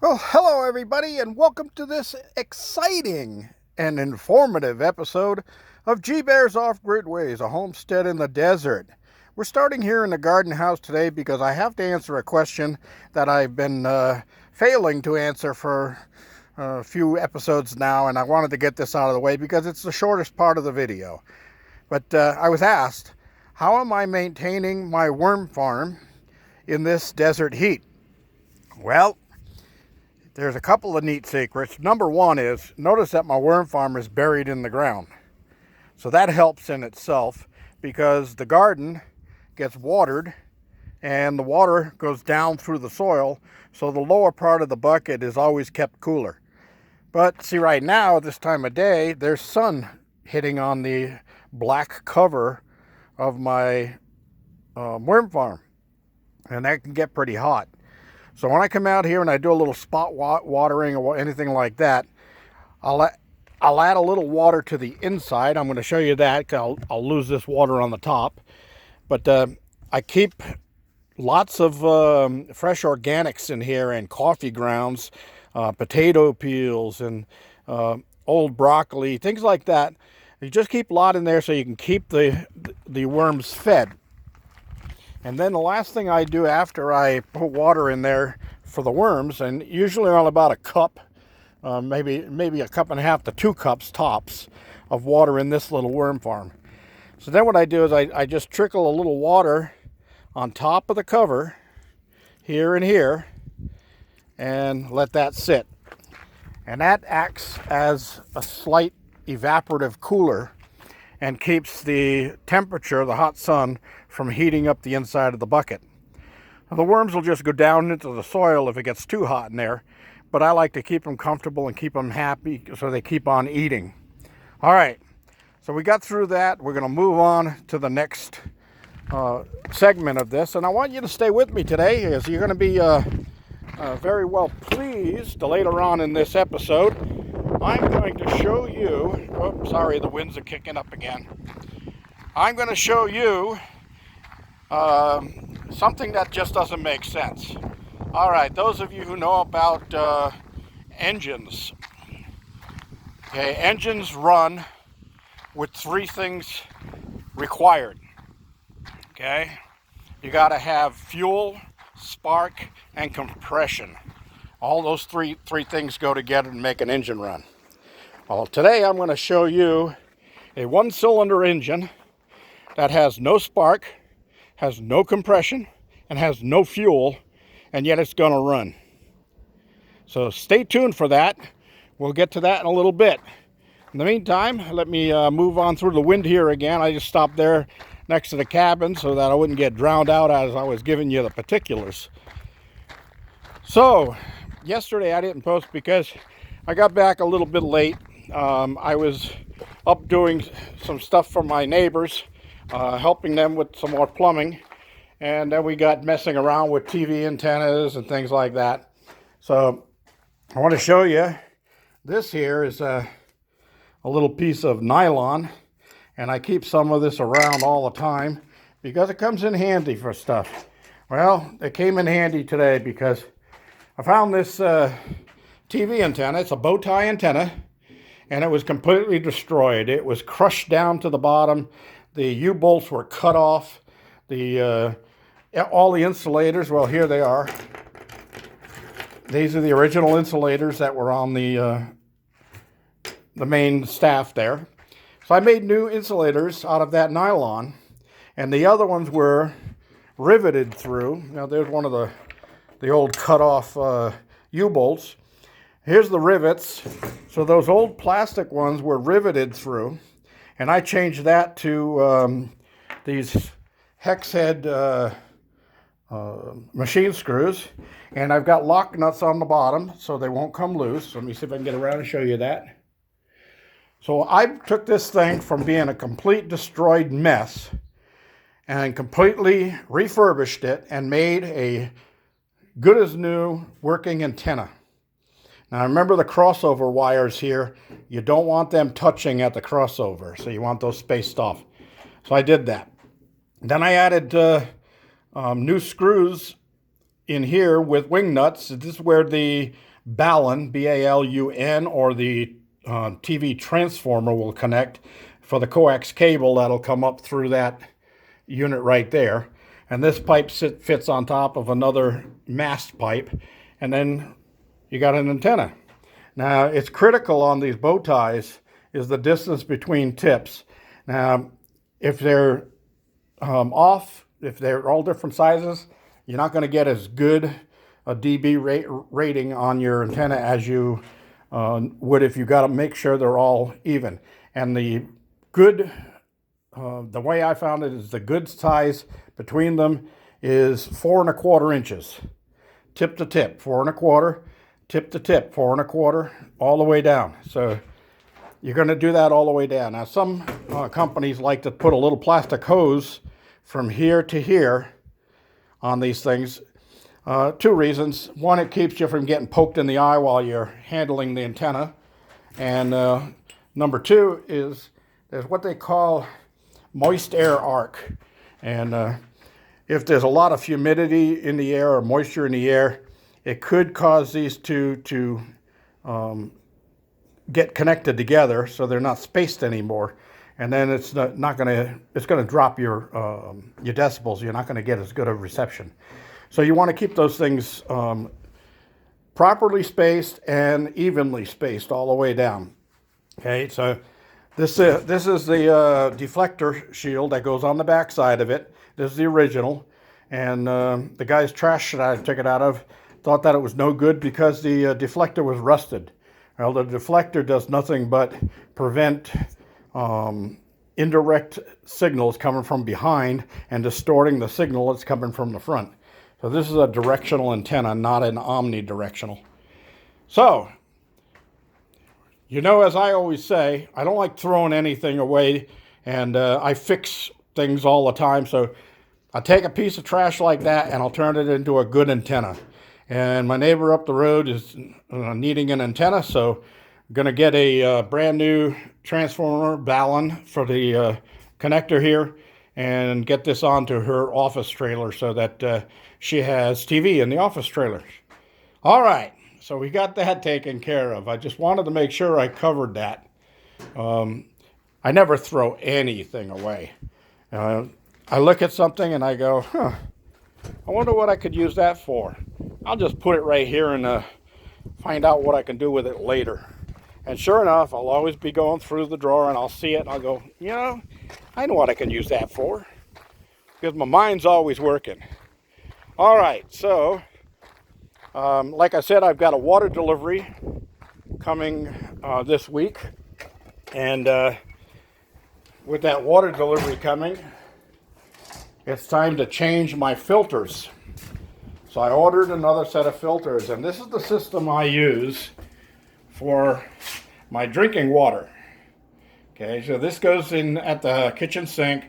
Well, hello everybody, and welcome to this exciting and informative episode of G Bear's Off-Grid Ways, a homestead in the desert. We're starting here in the garden house today because I have to answer a question that I've been failing to answer for a few episodes now, and I wanted to get this out of the way because it's the shortest part of the video. But I was asked, how am I maintaining my worm farm in this desert heat? Well, there's a couple of neat secrets. Number one is, notice that my worm farm is buried in the ground. So that helps in itself because the garden gets watered and the water goes down through the soil, so the lower part of the bucket is always kept cooler. But see, right now, this time of day, there's sun hitting on the black cover of my worm farm, and that can get pretty hot. So when I come out here and I do a little spot watering or anything like that, I'll add a little water to the inside. I'm going to show you that because I'll lose this water on the top. But I keep lots of fresh organics in here, and coffee grounds, potato peels, and old broccoli, things like that. You just keep a lot in there so you can keep the worms fed. And then the last thing I do after I put water in there for the worms, and usually on about a cup, maybe a cup and a half to 2 cups tops of water in this little worm farm. So then what I do is I just trickle a little water on top of the cover, here and here, and let that sit. And that acts as a slight evaporative cooler and keeps the temperature, the hot sun, from heating up the inside of the bucket. Now, the worms will just go down into the soil if it gets too hot in there, but I like to keep them comfortable and keep them happy so they keep on eating. All right, so we got through that. We're gonna move on to the next segment of this, and I want you to stay with me today, as you're gonna be very well pleased later on in this episode. I'm going to show you, oh, sorry, the winds are kicking up again. I'm going to show you something that just doesn't make sense. All right, those of you who know about engines. Okay, engines run with 3 things required. Okay, you got to have fuel, spark, and compression. All those three things go together and make an engine run. Well, today I'm going to show you a 1-cylinder engine that has no spark, has no compression, and has no fuel, and yet it's going to run. So stay tuned for that. We'll get to that in a little bit. In the meantime, let me move on through the wind here again. I just stopped there next to the cabin so that I wouldn't get drowned out as I was giving you the particulars. So, yesterday I didn't post because I got back a little bit late. I was up doing some stuff for my neighbors, helping them with some more plumbing, and then we got messing around with TV antennas and things like that. So I want to show you, this here is a little piece of nylon, and I keep some of this around all the time because it comes in handy for stuff. Well, it came in handy today because I found this TV antenna. It's a bow tie antenna, and it was completely destroyed. It was crushed down to the bottom. The U-bolts were cut off. All the insulators, well, here they are. These are the original insulators that were on the main staff there. So I made new insulators out of that nylon, and the other ones were riveted through. Now, there's one of the old cut-off U-bolts. Here's the rivets. So those old plastic ones were riveted through, and I changed that to these hex head machine screws, and I've got lock nuts on the bottom so they won't come loose. Let me see if I can get around and show you that. So I took this thing from being a complete destroyed mess and completely refurbished it and made a good as new working antenna. Now remember the crossover wires here, you don't want them touching at the crossover, so you want those spaced off. So I did that. Then I added new screws in here with wing nuts. This is where the balun, B-A-L-U-N, or the TV transformer will connect for the coax cable that'll come up through that unit right there. And this pipe fits on top of another mast pipe, and then you got an antenna. Now, it's critical on these bow ties is the distance between tips. Now, if they're if they're all different sizes, you're not going to get as good a dB rating on your antenna as you would if you got to make sure they're all even. And the way I found it is the good size between them is 4 1/4 inches, tip to tip, 4 1/4, tip to tip, 4 1/4, all the way down. So you're going to do that all the way down. Now, some companies like to put a little plastic hose from here to here on these things. 2 reasons. One, it keeps you from getting poked in the eye while you're handling the antenna. And number 2 is there's what they call moist air arc. And if there's a lot of humidity in the air or moisture in the air, it could cause these two to get connected together so they're not spaced anymore. And then it's gonna drop your decibels. You're not gonna get as good a reception. So you want to keep those things properly spaced and evenly spaced all the way down. Okay, so this is the deflector shield that goes on the back side of it. This is the original, and the guy's trash that I took it out of thought that it was no good because the deflector was rusted. Well, the deflector does nothing but prevent indirect signals coming from behind and distorting the signal that's coming from the front. So this is a directional antenna, not an omnidirectional. So, you know, as I always say, I don't like throwing anything away, and I fix things all the time. So I take a piece of trash like that and I'll turn it into a good antenna. And my neighbor up the road is needing an antenna, so I'm going to get a brand new transformer balun for the connector here and get this onto her office trailer so that she has TV in the office trailer. All right, so we got that taken care of. I just wanted to make sure I covered that. I never throw anything away. I look at something and I go, I wonder what I could use that for. I'll just put it right here and find out what I can do with it later. And sure enough, I'll always be going through the drawer and I'll see it and I'll go, you know, I know what I can use that for. Because my mind's always working. All right, so like I said, I've got a water delivery coming this week. And with that water delivery coming, it's time to change my filters. So I ordered another set of filters, and this is the system I use for my drinking water. Okay, so this goes in at the kitchen sink.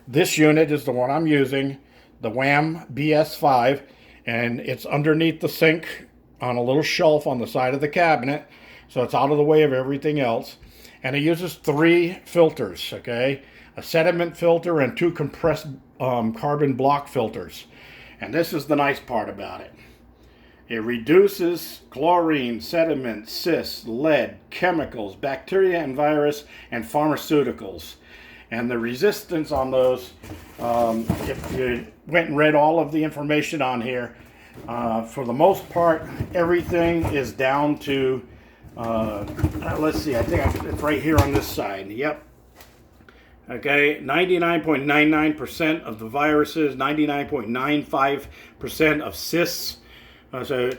This unit is the one I'm using, the WHAM BS5, and it's underneath the sink on a little shelf on the side of the cabinet, so it's out of the way of everything else. And it uses 3 filters, okay? A sediment filter and 2 compressed carbon block filters. And this is the nice part about it. It reduces chlorine, sediment, cysts, lead, chemicals, bacteria and virus, and pharmaceuticals. And the resistance on those, if you went and read all of the information on here, for the most part, everything is down to, let's see, I think it's right here on this side. Yep. Okay, 99.99% of the viruses, 99.95% of cysts. So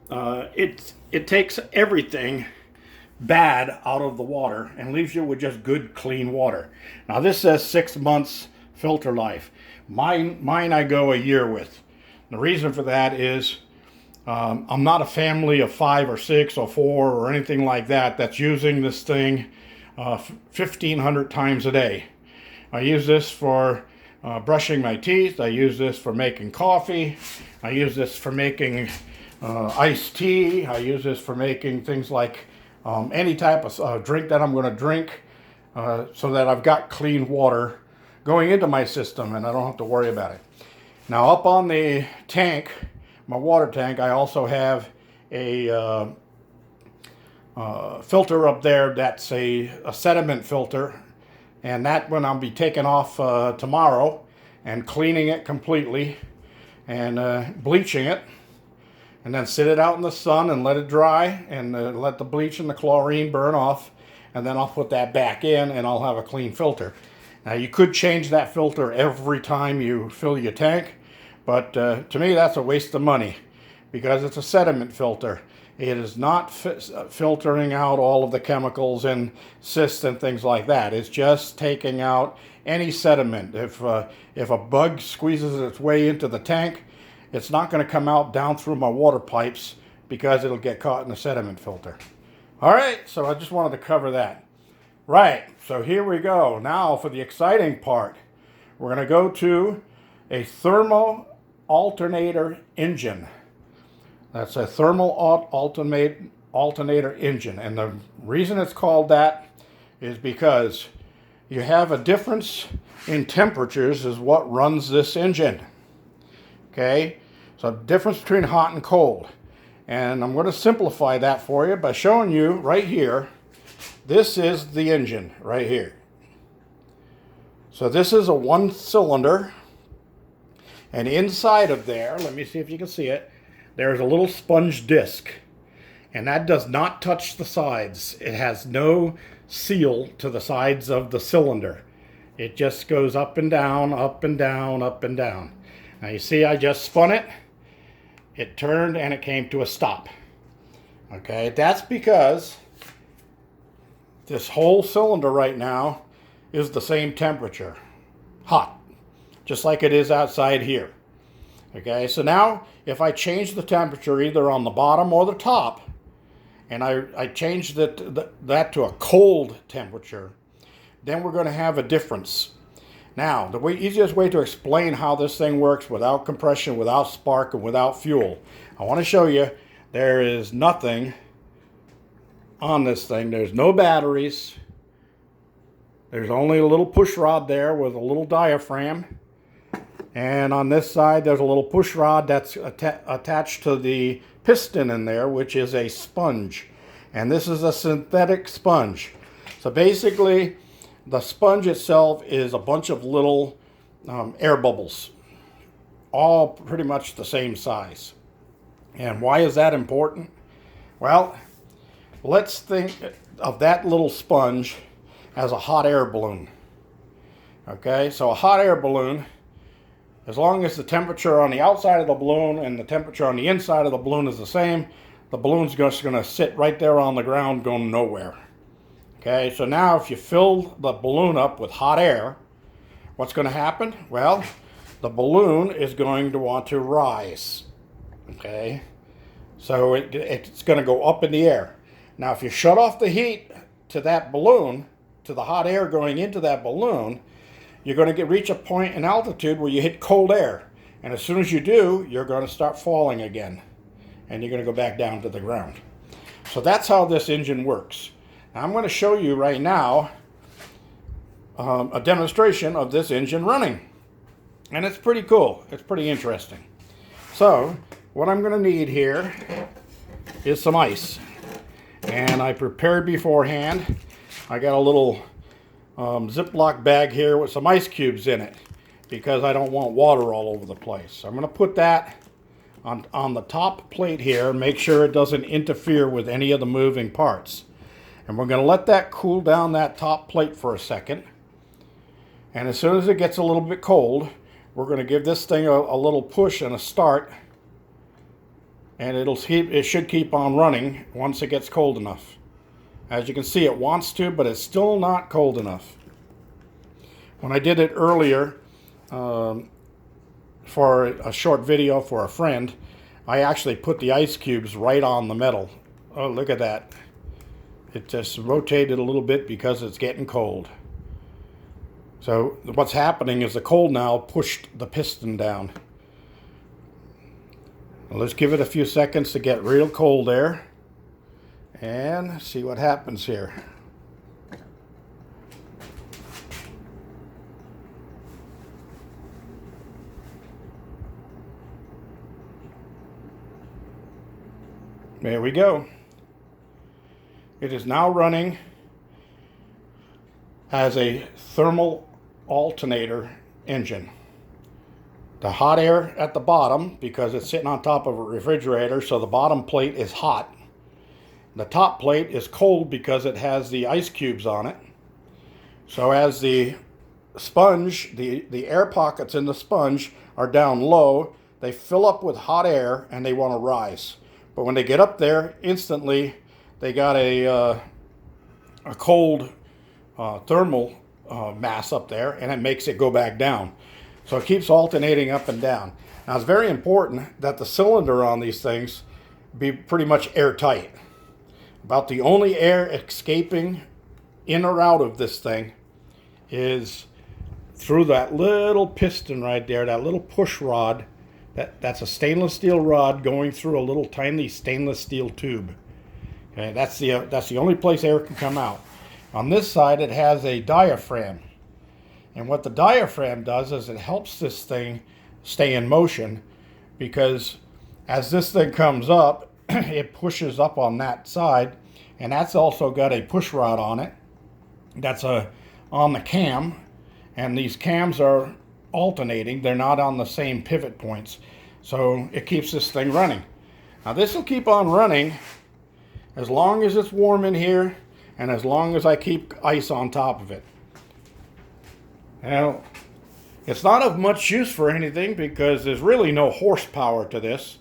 it takes everything bad out of the water and leaves you with just good, clean water. Now this says 6 months filter life. Mine I go a year with. The reason for that is I'm not a family of 5 or 6 or 4 or anything like that that's using this thing 1,500 times a day. I use this for brushing my teeth. I use this for making coffee. I use this for making iced tea. I use this for making things like any type of drink that I'm going to drink so that I've got clean water going into my system and I don't have to worry about it. Now up on the tank my water tank, I also have a filter up there that's a sediment filter, and that one I'll be taking off tomorrow and cleaning it completely and bleaching it, and then sit it out in the sun and let it dry and let the bleach and the chlorine burn off, and then I'll put that back in and I'll have a clean filter. Now you could change that filter every time you fill your tank, but to me that's a waste of money because it's a sediment filter. It is not filtering out all of the chemicals and cysts and things like that. It's just taking out any sediment. If a bug squeezes its way into the tank, it's not going to come out down through my water pipes because it'll get caught in the sediment filter. All right, so I just wanted to cover that. Right, so here we go. Now for the exciting part. We're going to go to a thermal alternator engine. That's a thermal alternator engine. And the reason it's called that is because you have a difference in temperatures is what runs this engine. Okay, so difference between hot and cold. And I'm going to simplify that for you by showing you right here. This is the engine right here. So this is a 1-cylinder. And inside of there, let me see if you can see it, there's a little sponge disc. And that does not touch the sides. It has no seal to the sides of the cylinder. It just goes up and down, up and down, up and down. Now you see I just spun it. It turned and it came to a stop. Okay, that's because this whole cylinder right now is the same temperature. Hot. Just like it is outside here. Okay, so now if I change the temperature either on the bottom or the top, and I change that to a cold temperature, then we're going to have a difference. Now, the easiest way to explain how this thing works without compression, without spark, and without fuel, I want to show you there is nothing on this thing. There's no batteries. There's only a little push rod there with a little diaphragm. And on this side, there's a little push rod that's attached to the piston in there, which is a sponge. And this is a synthetic sponge. So basically, the sponge itself is a bunch of little air bubbles, all pretty much the same size. And why is that important? Well, let's think of that little sponge as a hot air balloon. Okay, so a hot air balloon, as long as the temperature on the outside of the balloon and the temperature on the inside of the balloon is the same, the balloon's just going to sit right there on the ground going nowhere. Okay, so now if you fill the balloon up with hot air, what's going to happen? Well, the balloon is going to want to rise. Okay, so it's going to go up in the air. Now if you shut off the heat to that balloon, to the hot air going into that balloon, you're going to reach a point in altitude where you hit cold air. And as soon as you do, you're going to start falling again. And you're going to go back down to the ground. So that's how this engine works. Now I'm going to show you right now a demonstration of this engine running. And it's pretty cool. It's pretty interesting. So what I'm going to need here is some ice. And I prepared beforehand. I got a little Ziploc bag here with some ice cubes in it because I don't want water all over the place. So I'm going to put that on the top plate here and make sure it doesn't interfere with any of the moving parts. And we're going to let that cool down that top plate for a second. And as soon as it gets a little bit cold, we're going to give this thing a little push and a start. And it should keep on running once it gets cold enough. As you can see, it wants to, but it's still not cold enough. When I did it earlier for a short video for a friend, I actually put the ice cubes right on the metal. Oh, look at that. It just rotated a little bit because it's getting cold. So what's happening is the cold now pushed the piston down. Well, let's give it a few seconds to get real cold there and see what happens here. There we go. It is now running as a thermal alternator engine. The hot air at the bottom, because it's sitting on top of a refrigerator, so the bottom plate is hot. The top plate is cold because it has the ice cubes on it. So as the sponge, the air pockets in the sponge are down low, they fill up with hot air and they want to rise. But when they get up there, instantly they got a cold thermal mass up there, and it makes it go back down. So it keeps alternating up and down. Now it's very important that the cylinder on these things be pretty much airtight. About the only air escaping in or out of this thing is through that little piston right there, that little push rod. That's a stainless steel rod going through a little tiny stainless steel tube. Okay, that's the only place air can come out. On this side, it has a diaphragm. And what the diaphragm does is it helps this thing stay in motion, because as this thing comes up, it pushes up on that side, and that's also got a push rod on it. That's on the cam, and these cams are alternating. They're not on the same pivot points, so it keeps this thing running. Now this will keep on running as long as it's warm in here, and as long as I keep ice on top of it. Now, it's not of much use for anything because there's really no horsepower to this,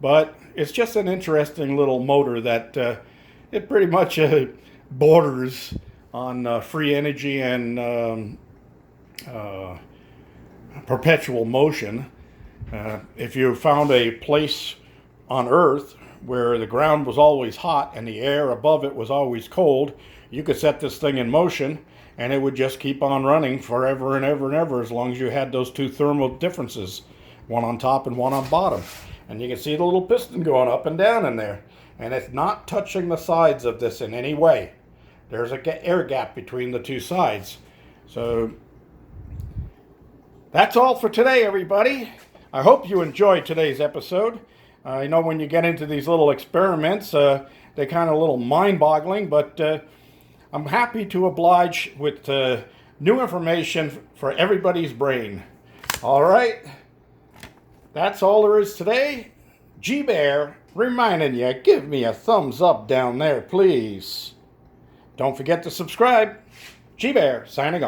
but it's just an interesting little motor that it pretty much borders on free energy and perpetual motion. If you found a place on Earth where the ground was always hot and the air above it was always cold, you could set this thing in motion and it would just keep on running forever and ever and ever, as long as you had those two thermal differences, one on top and one on bottom. And you can see the little piston going up and down in there, and it's not touching the sides of this in any way. There's an air gap between the two sides. So that's all for today, everybody. I hope you enjoyed today's episode. I know when you get into these little experiments, they're kind of a little mind-boggling, but I'm happy to oblige with new information for everybody's brain. All right, that's all there is today. G-Bear reminding you, give me a thumbs up down there, please. Don't forget to subscribe. G-Bear signing off.